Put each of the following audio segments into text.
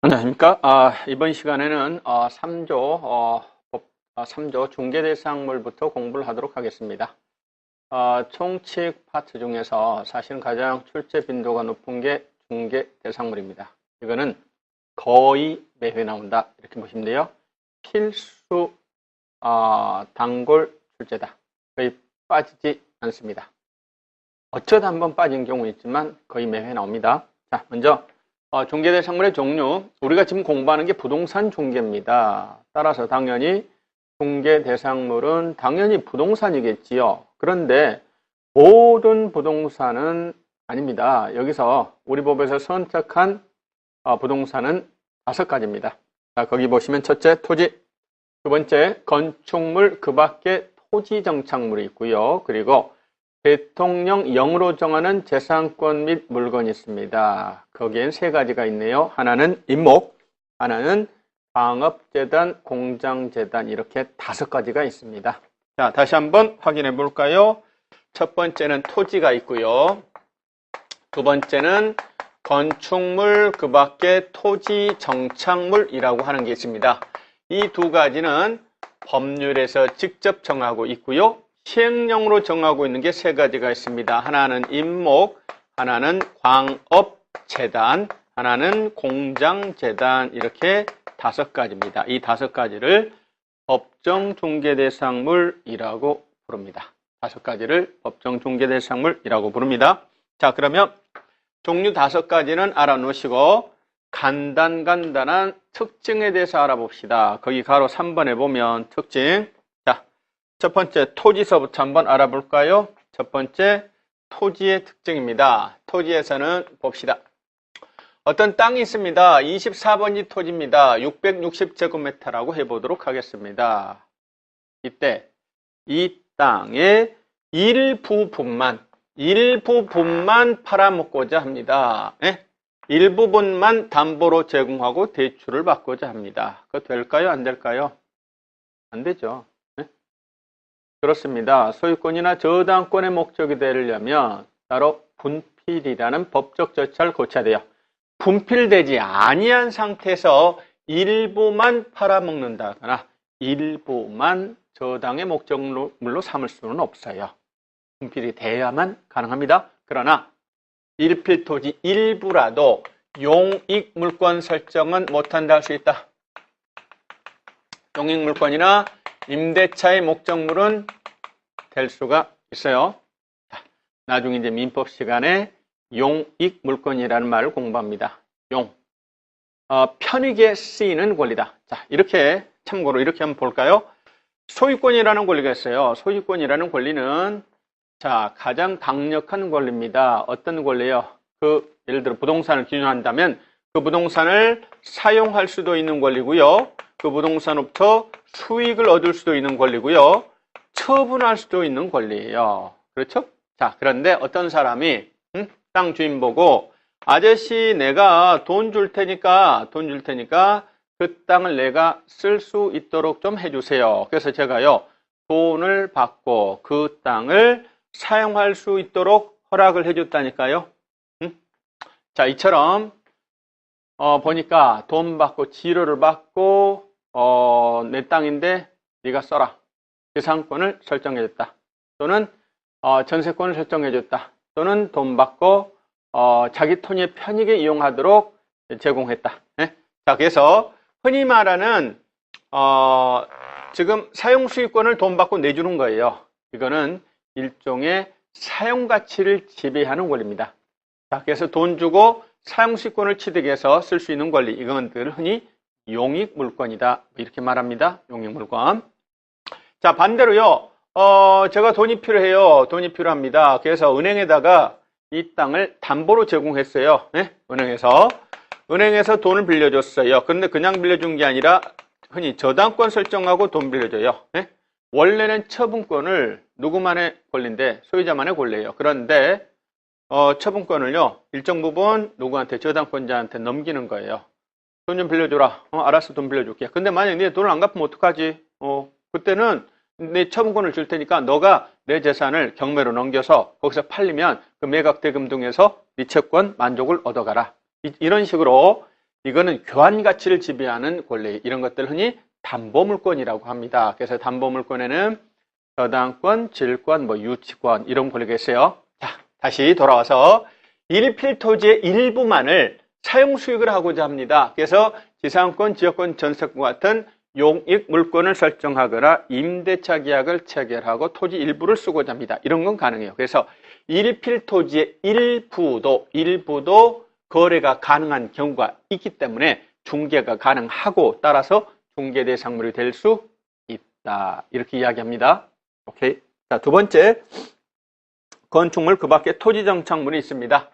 안녕하십니까. 이번 시간에는 3조 중개대상물부터 공부를 하도록 하겠습니다. 총칙 파트 중에서 사실은 가장 출제 빈도가 높은 게 중개대상물입니다. 이거는 거의 매회 나온다 이렇게 보시면 돼요. 필수 단골 출제다. 거의 빠지지 않습니다. 어쩌다 한번 빠진 경우 있지만 거의 매회 나옵니다. 자, 먼저 중개대상물의 종류, 우리가 지금 공부하는 게 부동산 중개입니다. 따라서 당연히 중개대상물은 당연히 부동산이겠지요. 그런데 모든 부동산은 아닙니다. 여기서 우리 법에서 선택한 부동산은 5가지입니다. 자, 거기 보시면 첫째, 토지. 두 번째, 건축물, 그 밖에 토지 정착물이 있고요. 그리고 대통령 영으로 정하는 재산권 및 물건이 있습니다. 거기엔 3가지가 있네요. 하나는 임목, 하나는 방업재단, 공장재단 이렇게 5가지가 있습니다. 자, 다시 한번 확인해 볼까요? 첫 번째는 토지가 있고요. 두 번째는 건축물, 그 밖에 토지 정착물이라고 하는 게 있습니다. 이 2가지는 법률에서 직접 정하고 있고요. 시행령으로 정하고 있는 게 3가지가 있습니다. 하나는 임목, 하나는 광업재단, 하나는 공장재단 이렇게 5가지입니다. 이 5가지를 법정중개대상물이라고 부릅니다. 5가지를 법정중개대상물이라고 부릅니다. 자, 그러면 종류 5가지는 알아놓으시고 간단한 특징에 대해서 알아봅시다. 거기 가로 3번에 보면 특징. 첫 번째 토지서부터 한번 알아볼까요? 첫 번째 토지의 특징입니다. 토지에서는 봅시다. 어떤 땅이 있습니다. 24번지 토지입니다. 660제곱미터라고 해보도록 하겠습니다. 이때 이 땅의 일부분만 팔아먹고자 합니다. 네? 일부분만 담보로 제공하고 대출을 받고자 합니다. 그거 될까요? 안 될까요? 안 되죠. 그렇습니다. 소유권이나 저당권의 목적이 되려면 따로 분필이라는 법적 절차를 거쳐야 돼요. 분필되지 아니한 상태에서 일부만 팔아먹는다거나 일부만 저당의 목적물로 삼을 수는 없어요. 분필이 돼야만 가능합니다. 그러나 일필토지 일부라도 용익물권 설정은 못한다 할 수 있다. 용익물권이나 임대차의 목적물은 될 수가 있어요. 자, 나중에 이제 민법 시간에 용익물권이라는 말을 공부합니다. 편익에 쓰이는 권리다. 자, 이렇게 참고로 이렇게 한번 볼까요? 소유권이라는 권리가 있어요. 소유권이라는 권리는 자, 가장 강력한 권리입니다. 어떤 권리요? 예를 들어 부동산을 기준한다면 그 부동산을 사용할 수도 있는 권리고요. 그 부동산으로부터 수익을 얻을 수도 있는 권리고요. 처분할 수도 있는 권리예요. 그렇죠? 자, 그런데 어떤 사람이 땅 주인 보고 아저씨 내가 돈 줄 테니까 그 땅을 내가 쓸 수 있도록 좀 해주세요. 그래서 제가요 돈을 받고 그 땅을 사용할 수 있도록 허락을 해줬다니까요. 자, 이처럼 보니까 돈 받고 지료를 받고 내 땅인데 네가 써라. 재산권을 설정해줬다. 또는 전세권을 설정해줬다. 또는 돈 받고 자기 토지의 편익에 이용하도록 제공했다. 네? 자, 그래서 흔히 말하는 지금 사용수익권을 돈 받고 내주는 거예요. 이거는 일종의 사용가치를 지배하는 권리입니다. 자, 그래서 돈 주고 사용수익권을 취득해서 쓸 수 있는 권리, 이것들을 흔히 용익물권이다 이렇게 말합니다. 용익물권. 자, 반대로요. 제가 돈이 필요해요. 돈이 필요합니다. 그래서 은행에다가 이 땅을 담보로 제공했어요. 네? 은행에서 돈을 빌려줬어요. 그런데 그냥 빌려준 게 아니라 흔히 저당권 설정하고 돈 빌려줘요. 네? 원래는 처분권을 누구만의 권리인데 소유자만의 권리예요. 그런데 처분권을요 일정 부분 누구한테 저당권자한테 넘기는 거예요. 돈 좀 빌려줘라. 알았어, 돈 빌려줄게. 근데 만약에 네 돈을 안 갚으면 어떡하지? 그때는 내 처분권을 줄 테니까 너가 내 재산을 경매로 넘겨서 거기서 팔리면 그 매각 대금 등에서 네 채권 만족을 얻어가라. 이런 식으로 이거는 교환 가치를 지배하는 권리, 이런 것들 흔히 담보물권이라고 합니다. 그래서 담보물권에는 저당권, 질권, 유치권 이런 권리가 있어요. 자, 다시 돌아와서 일필토지의 일부만을 사용수익을 하고자 합니다. 그래서 지상권, 지역권, 전세권 같은 용익물권을 설정하거나 임대차 계약을 체결하고 토지 일부를 쓰고자 합니다. 이런 건 가능해요. 그래서 일필토지의 일부도 거래가 가능한 경우가 있기 때문에 중개가 가능하고 따라서 중개 대상물이 될 수 있다. 이렇게 이야기합니다. 오케이. 자, 두 번째, 건축물 그 밖에 토지 정착물이 있습니다.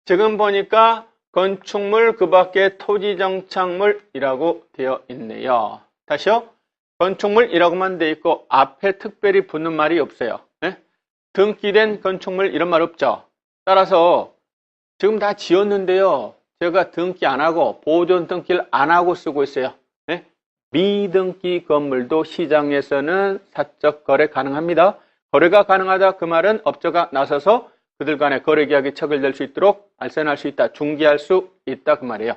지금 보니까 건축물 그 밖에 토지 정착물이라고 되어 있네요. 다시요. 건축물이라고만 되어 있고 앞에 특별히 붙는 말이 없어요. 네? 등기된 건축물 이런 말 없죠. 따라서 지금 다 지었는데요. 제가 등기 안 하고 보존 등기를 안 하고 쓰고 있어요. 네? 미등기 건물도 시장에서는 사적 거래 가능합니다. 거래가 가능하다 그 말은 업자가 나서서 그들 간의 거래 계약이 체결될 수 있도록 알선할 수 있다, 중개할 수 있다 그 말이에요.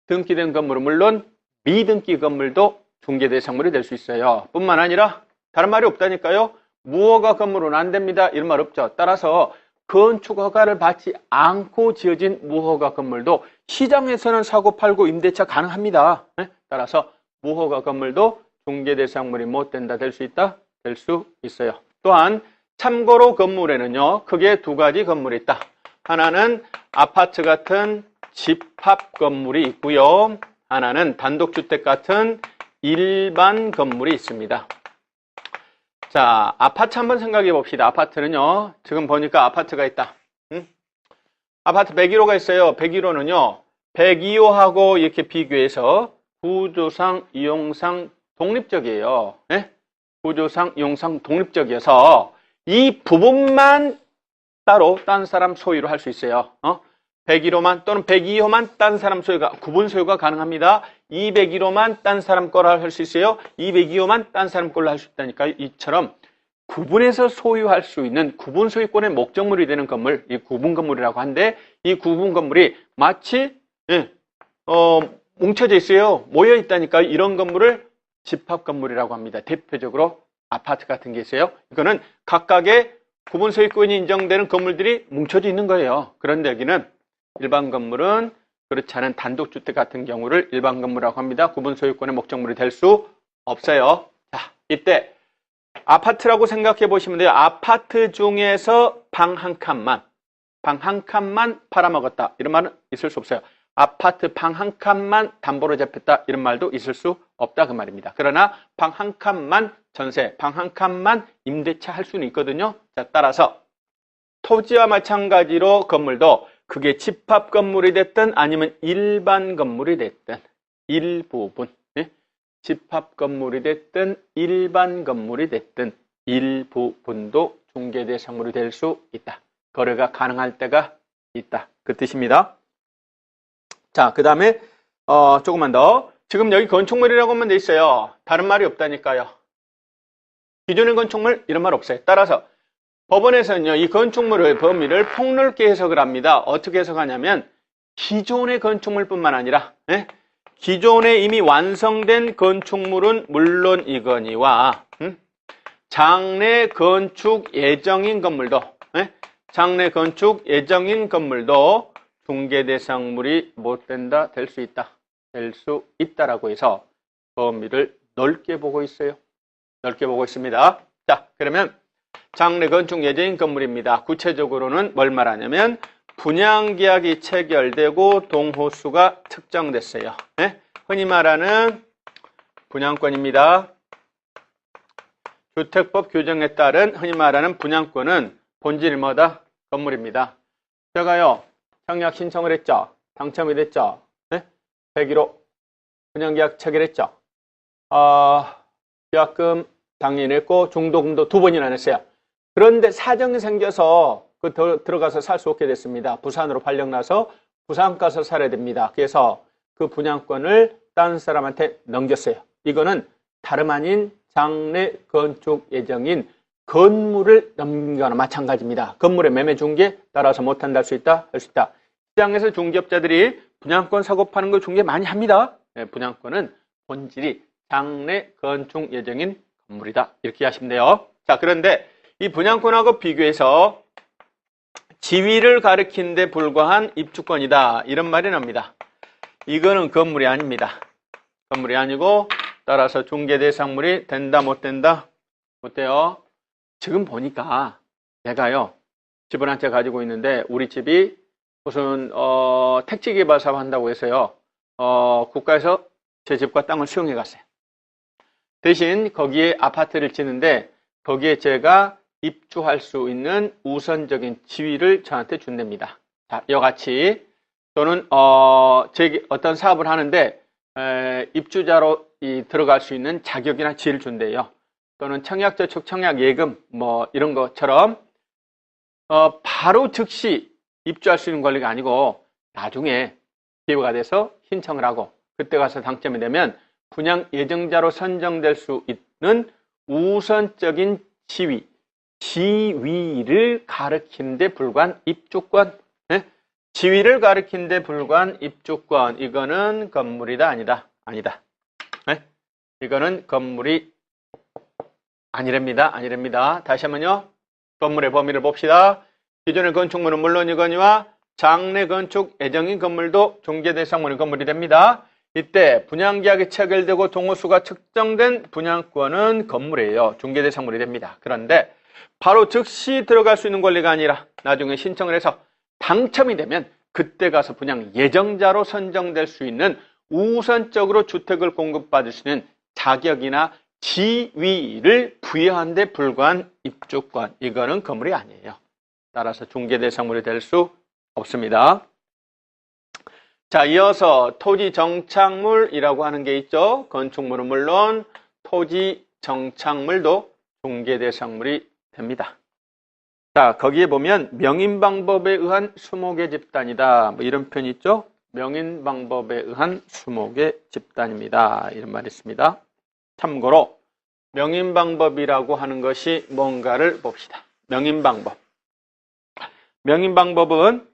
등기된 건물은 물론 미등기 건물도 중개 대상물이 될 수 있어요. 뿐만 아니라 다른 말이 없다니까요. 무허가 건물은 안 됩니다. 이런 말 없죠. 따라서 건축 허가를 받지 않고 지어진 무허가 건물도 시장에서는 사고 팔고 임대차 가능합니다. 네? 따라서 무허가 건물도 중개 대상물이 못 된다, 될 수 있다, 될 수 있어요. 또한 참고로 건물에는요, 크게 두 가지 건물이 있다. 하나는 아파트 같은 집합 건물이 있고요. 하나는 단독주택 같은 일반 건물이 있습니다. 자, 아파트 한번 생각해 봅시다. 아파트는요, 지금 보니까 아파트가 있다. 아파트 101호가 있어요. 101호는요, 102호하고 이렇게 비교해서 구조상, 이용상 독립적이에요. 네? 구조상, 이용상 독립적이어서 이 부분만 따로 딴 사람 소유로 할 수 있어요. 101호만 또는 102호만 딴 사람 소유가, 구분 소유가 가능합니다. 201호만 딴 사람 거라 할 수 있어요. 202호만 딴 사람 걸로 할 수 있다니까요. 이처럼 구분해서 소유할 수 있는 구분 소유권의 목적물이 되는 건물, 이 구분 건물이라고 하는데, 이 구분 건물이 마치 뭉쳐져 있어요. 모여 있다니까요. 이런 건물을 집합 건물이라고 합니다. 대표적으로 아파트 같은 게 있어요. 이거는 각각의 구분 소유권이 인정되는 건물들이 뭉쳐져 있는 거예요. 그런데 여기는 일반 건물은 그렇지 않은 단독주택 같은 경우를 일반 건물이라고 합니다. 구분 소유권의 목적물이 될 수 없어요. 자, 이때 아파트라고 생각해 보시면 돼요. 아파트 중에서 방 한 칸만 팔아먹었다, 이런 말은 있을 수 없어요. 아파트 방 한 칸만 담보로 잡혔다, 이런 말도 있을 수 없다 그 말입니다. 그러나 방 한 칸만 전세, 방 한 칸만 임대차 할 수는 있거든요. 자, 따라서 토지와 마찬가지로 건물도 그게 집합 건물이 됐든 아니면 일반 건물이 됐든 일부분, 집합 건물이 됐든 일반 건물이 됐든 일부분도 중개 대상물이 될 수 있다. 거래가 가능할 때가 있다, 그 뜻입니다. 자, 그 다음에 조금만 더. 지금 여기 건축물이라고만 돼 있어요. 다른 말이 없다니까요. 기존의 건축물 이런 말 없어요. 따라서 법원에서는요, 이 건축물의 범위를 폭넓게 해석을 합니다. 어떻게 해석하냐면 기존의 건축물뿐만 아니라 기존에 이미 완성된 건축물은 물론이거니와 장래 건축 예정인 건물도 장래 건축 예정인 건물도 중개 대상물이 못 된다, 될 수 있다, 될 수 있다라고 해서 범위를 넓게 보고 있어요. 넓게 보고 있습니다. 자, 그러면 장래 건축 예정인 건물입니다. 구체적으로는 뭘 말하냐면 분양계약이 체결되고 동호수가 특정됐어요. 흔히 말하는 분양권입니다. 주택법 규정에 따른 흔히 말하는 분양권은 본질이 뭐다? 건물입니다. 제가요, 청약 신청을 했죠. 당첨이 됐죠. 101호 분양계약 체결했죠. 계약금 당연했고 중도금도 2번이나 냈어요. 그런데 사정이 생겨서 들어가서 살 수 없게 됐습니다. 부산으로 발령나서 부산 가서 살아야 됩니다. 그래서 그 분양권을 딴 사람한테 넘겼어요. 이거는 다름 아닌 장래 건축 예정인 건물을 넘긴 거나 마찬가지입니다. 건물의 매매 중개 따라서 못한다 할 수 있다, 할 수 있다. 시장에서 중개업자들이 분양권 사고 파는 거 중개 많이 합니다. 네, 분양권은 본질이 장래 건축 예정인 건물이다. 이렇게 하시면 돼요. 자, 그런데 이 분양권하고 비교해서 지위를 가리킨 데 불과한 입주권이다. 이런 말이 납니다. 이거는 건물이 아닙니다. 건물이 아니고 따라서 중개 대상물이 된다, 못 된다? 못 돼요. 지금 보니까 내가요, 집을 한 채 가지고 있는데 우리 집이 무슨 택지 개발 사업 한다고 해서요, 국가에서 제 집과 땅을 수용해 갔어요. 대신 거기에 아파트를 짓는데 거기에 제가 입주할 수 있는 우선적인 지위를 저한테 준답니다. 자, 이와 같이 또는 어떤 사업을 하는데 입주자로 들어갈 수 있는 자격이나 지위를 준대요. 또는 청약저축, 청약예금 뭐 이런 것처럼 바로 즉시 입주할 수 있는 권리가 아니고 나중에 기회가 돼서 신청을 하고 그때 가서 당첨이 되면 분양 예정자로 선정될 수 있는 우선적인 지위를 가리킨 데 불과한 입주권. 네? 지위를 가리킨 데 불과한 입주권. 이거는 건물이다, 아니다? 아니다. 네? 이거는 건물이 아니랍니다. 다시 한번요. 건물의 범위를 봅시다. 기존의 건축물은 물론이거니와 장래 건축 예정인 건물도 중개 대상물인 건물이 됩니다. 이때 분양계약이 체결되고 동호수가 측정된 분양권은 건물이에요. 중개 대상물이 됩니다. 그런데 바로 즉시 들어갈 수 있는 권리가 아니라 나중에 신청을 해서 당첨이 되면 그때 가서 분양 예정자로 선정될 수 있는 우선적으로 주택을 공급받을 수 있는 자격이나 지위를 부여한 데 불과한 입주권. 이거는 건물이 아니에요. 따라서 중개 대상물이 될 수 없습니다. 자, 이어서 토지 정착물이라고 하는 게 있죠. 건축물은 물론 토지 정착물도 중개 대상물이 됩니다. 자, 거기에 보면 명인 방법에 의한 수목의 집단이다. 뭐 이런 표현이 있죠. 명인 방법에 의한 수목의 집단입니다. 이런 말이 있습니다. 참고로 명인 방법이라고 하는 것이 뭔가를 봅시다. 명인 방법. 명인 방법은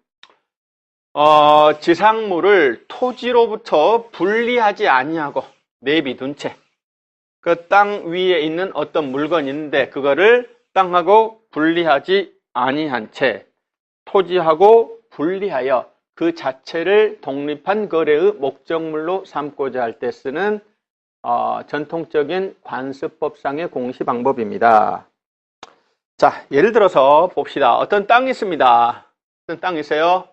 지상물을 토지로부터 분리하지 아니하고 내비둔 채 그 땅 위에 있는 어떤 물건이 있는데 그거를 땅하고 분리하지 아니한 채 토지하고 분리하여 그 자체를 독립한 거래의 목적물로 삼고자 할 때 쓰는 전통적인 관습법상의 공시 방법입니다. 자, 예를 들어서 봅시다. 어떤 땅이 있습니다. 어떤 땅이 있어요.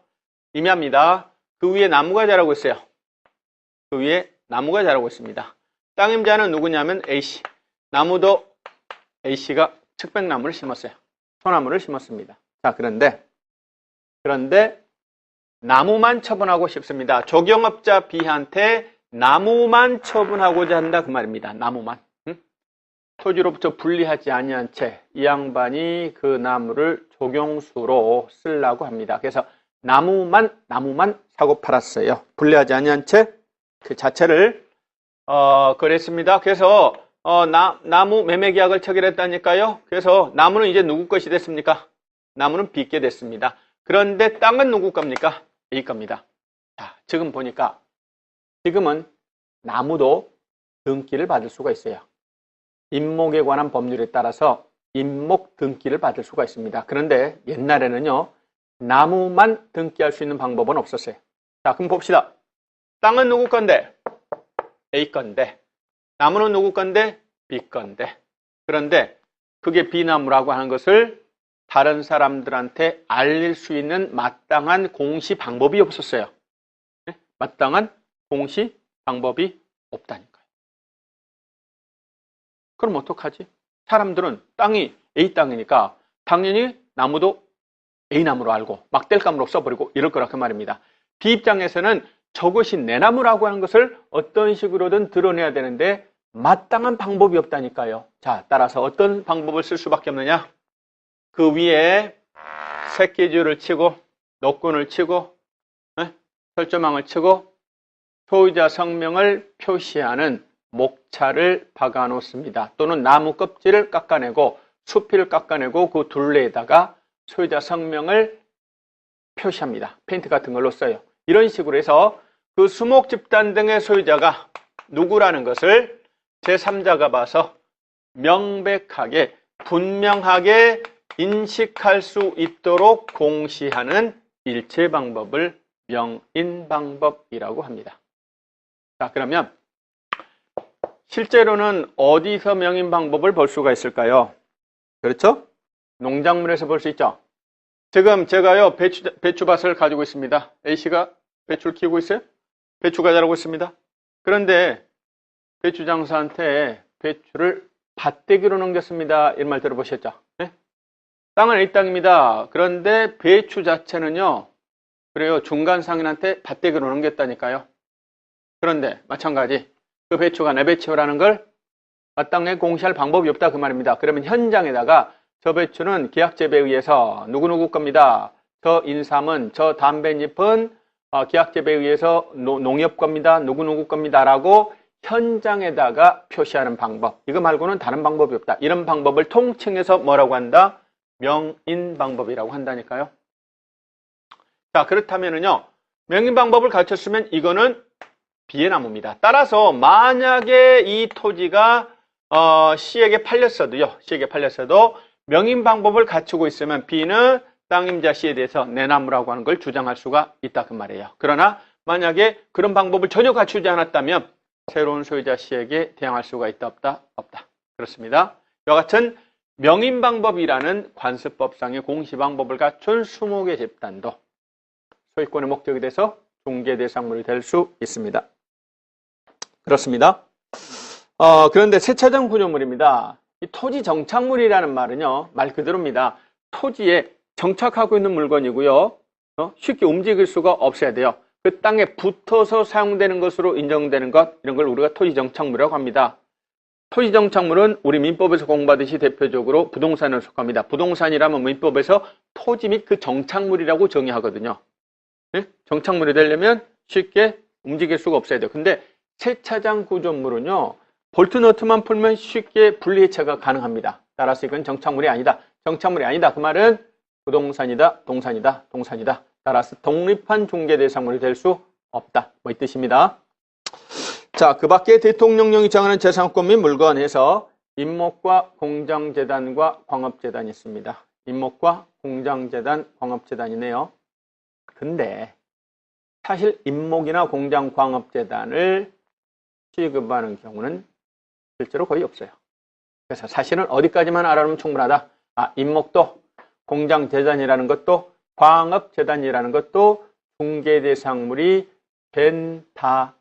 임야입니다. 그 위에 나무가 자라고 있어요. 그 위에 나무가 자라고 있습니다. 땅 임자는 누구냐면 A씨. 나무도 A씨가 측백나무를 심었어요. 소나무를 심었습니다. 자, 그런데 나무만 처분하고 싶습니다. 조경업자 B한테 나무만 처분하고자 한다 그 말입니다. 나무만. 토지로부터 분리하지 아니한 채 이 양반이 그 나무를 조경수로 쓰려고 합니다. 그래서 나무만 사고 팔았어요. 분리하지 아니한 채 그 자체를 그랬습니다. 그래서 나무 매매 계약을 체결했다니까요. 그래서 나무는 이제 누구 것이 됐습니까? 나무는 B께 됐습니다. 그런데 땅은 누구 겁니까? A 겁니다. 자, 지금 보니까 지금은 나무도 등기를 받을 수가 있어요. 임목에 관한 법률에 따라서 임목 등기를 받을 수가 있습니다. 그런데 옛날에는요, 나무만 등기할 수 있는 방법은 없었어요. 자, 그럼 봅시다. 땅은 누구 건데? A 건데. 나무는 누구 건데? B 건데. 그런데 그게 B나무라고 하는 것을 다른 사람들한테 알릴 수 있는 마땅한 공시 방법이 없었어요. 네? 마땅한 공시 방법이 없다니까요. 그럼 어떡하지? 사람들은 땅이 A 땅이니까 당연히 나무도 A 나무로 알고 막 뗄감으로 써버리고 이럴 거라 그 말입니다. B 입장에서는 저것이 내 나무라고 하는 것을 어떤 식으로든 드러내야 되는데 마땅한 방법이 없다니까요. 자, 따라서 어떤 방법을 쓸 수밖에 없느냐? 그 위에 새끼줄을 치고 노끈을 치고 철조망을 치고 소유자 성명을 표시하는 목차를 박아 놓습니다. 또는 나무 껍질을 깎아내고 수필을 깎아내고 그 둘레에다가 소유자 성명을 표시합니다. 페인트 같은 걸로 써요. 이런 식으로 해서 그 수목 집단 등의 소유자가 누구라는 것을 제3자가 봐서 명백하게 분명하게 인식할 수 있도록 공시하는 일체 방법을 명인방법이라고 합니다. 자, 그러면 실제로는 어디서 명인방법을 볼 수가 있을까요? 그렇죠? 농작물에서 볼 수 있죠. 지금 제가요 배추밭을 가지고 있습니다. A씨가 배추를 키우고 있어요. 배추가 자라고 있습니다. 그런데 배추 장사한테 배추를 밭대기로 넘겼습니다. 이런 말 들어보셨죠? 네? 땅은 A 땅입니다. 그런데 배추 자체는요, 그래요, 중간 상인한테 밭대기로 넘겼다니까요. 그런데 마찬가지 그 배추가 내 배추라는 걸 마땅하게 공시할 방법이 없다 그 말입니다. 그러면 현장에다가 저 배추는 계약재배에 의해서 누구누구 겁니다. 저 인삼은, 저 담배잎은 계약재배에 의해서 농협 겁니다. 누구누구 겁니다. 라고 현장에다가 표시하는 방법. 이거 말고는 다른 방법이 없다. 이런 방법을 통칭해서 뭐라고 한다? 명인방법이라고 한다니까요. 자, 그렇다면은요, 명인방법을 갖췄으면 이거는 비애나무입니다. 따라서 만약에 이 토지가 C에게 팔렸어도 명인방법을 갖추고 있으면 B는 땅임자 C에 대해서 내 나무라고 하는 걸 주장할 수가 있다 그 말이에요. 그러나 만약에 그런 방법을 전혀 갖추지 않았다면 새로운 소유자 C에게 대항할 수가 있다 없다? 없다. 그렇습니다. 이와 같은 명인방법이라는 관습법상의 공시방법을 갖춘 20개 집단도 소유권의 목적이 돼서 중개대상물이 될 수 있습니다. 그렇습니다. 그런데 세차장 구조물입니다. 이 토지 정착물이라는 말은요, 말 그대로입니다. 토지에 정착하고 있는 물건이고요. 쉽게 움직일 수가 없어야 돼요. 그 땅에 붙어서 사용되는 것으로 인정되는 것, 이런 걸 우리가 토지 정착물이라고 합니다. 토지 정착물은 우리 민법에서 공부하듯이 대표적으로 부동산에 속합니다. 부동산이라면 민법에서 토지 및 그 정착물이라고 정의하거든요. 네? 정착물이 되려면 쉽게 움직일 수가 없어야 돼요. 근데 세차장 구조물은요, 볼트 너트만 풀면 쉽게 분리해체가 가능합니다. 따라서 이건 정착물이 아니다. 정착물이 아니다. 그 말은 부동산이다, 동산이다. 따라서 독립한 중개대상물이 될 수 없다. 뭐 이 뜻입니다. 자, 그 밖에 대통령령이 정하는 재산권 및 물건에서 임목과 공장재단과 광업재단이 있습니다. 임목과 공장재단, 광업재단이네요. 근데 사실 임목이나 공장, 광업재단을 취급하는 경우는 실제로 거의 없어요. 그래서 사실은 어디까지만 알아두면 충분하다. 임목도, 공장재단이라는 것도, 광업재단이라는 것도 중개대상물이 된다더라.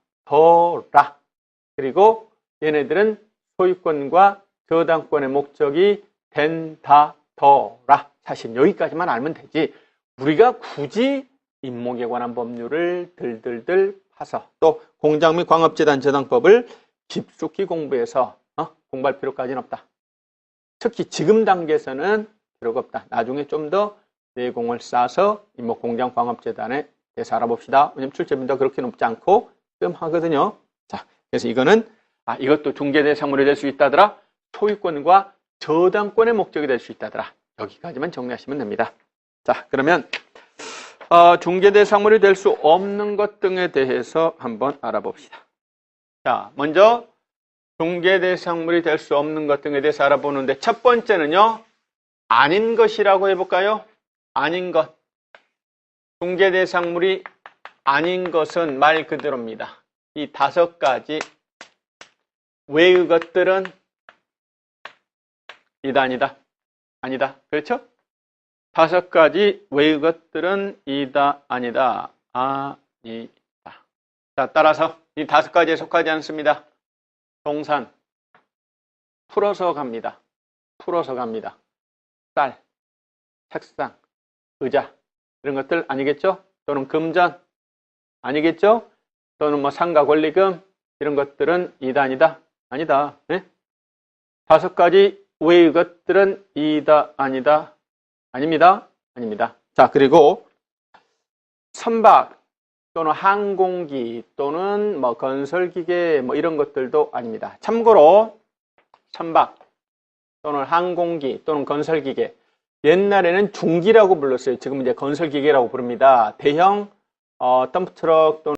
그리고 얘네들은 소유권과 저당권의 목적이 된다더라. 사실 여기까지만 알면 되지. 우리가 굳이 임목에 관한 법률을 들들들 파서 또 공장 및 광업재단 저당법을 깊숙이 공부해서 공부할 필요까지는 없다. 특히 지금 단계에서는 필요가 없다. 나중에 좀 더 내공을 쌓아서 임목 공장 광업재단에 대해서 알아봅시다. 왜냐하면 출제빈도가 그렇게 높지 않고 뜸하거든요. 자, 그래서 이거는 이것도 중개대상물이 될 수 있다더라. 소유권과 저당권의 목적이 될 수 있다더라. 여기까지만 정리하시면 됩니다. 자, 그러면 중개대상물이 될 수 없는 것 등에 대해서 한번 알아봅시다. 자, 먼저 중개대상물이 될 수 없는 것 등에 대해서 알아보는데 첫 번째는요, 아닌 것이라고 해볼까요? 아닌 것. 중개대상물이 아닌 것은 말 그대로입니다. 이 5가지 외의 것들은 이다 아니다. 아니다. 그렇죠? 5가지 외의 것들은 이다 아니다. 아니다. 자, 따라서 이 5가지에 속하지 않습니다. 동산 풀어서 갑니다. 풀어서 갑니다. 쌀, 책상, 의자 이런 것들 아니겠죠? 또는 금전 아니겠죠? 또는 뭐 상가 권리금 이런 것들은 이다 아니다. 아니다. 네? 5가지 외의 것들은 이다 아니다. 아닙니다. 아닙니다. 자, 그리고 선박 또는 항공기 또는 뭐 건설기계 뭐 이런 것들도 아닙니다. 참고로 선박 또는 항공기 또는 건설기계 옛날에는 중기라고 불렀어요. 지금 이제 건설기계라고 부릅니다. 대형 덤프트럭 또는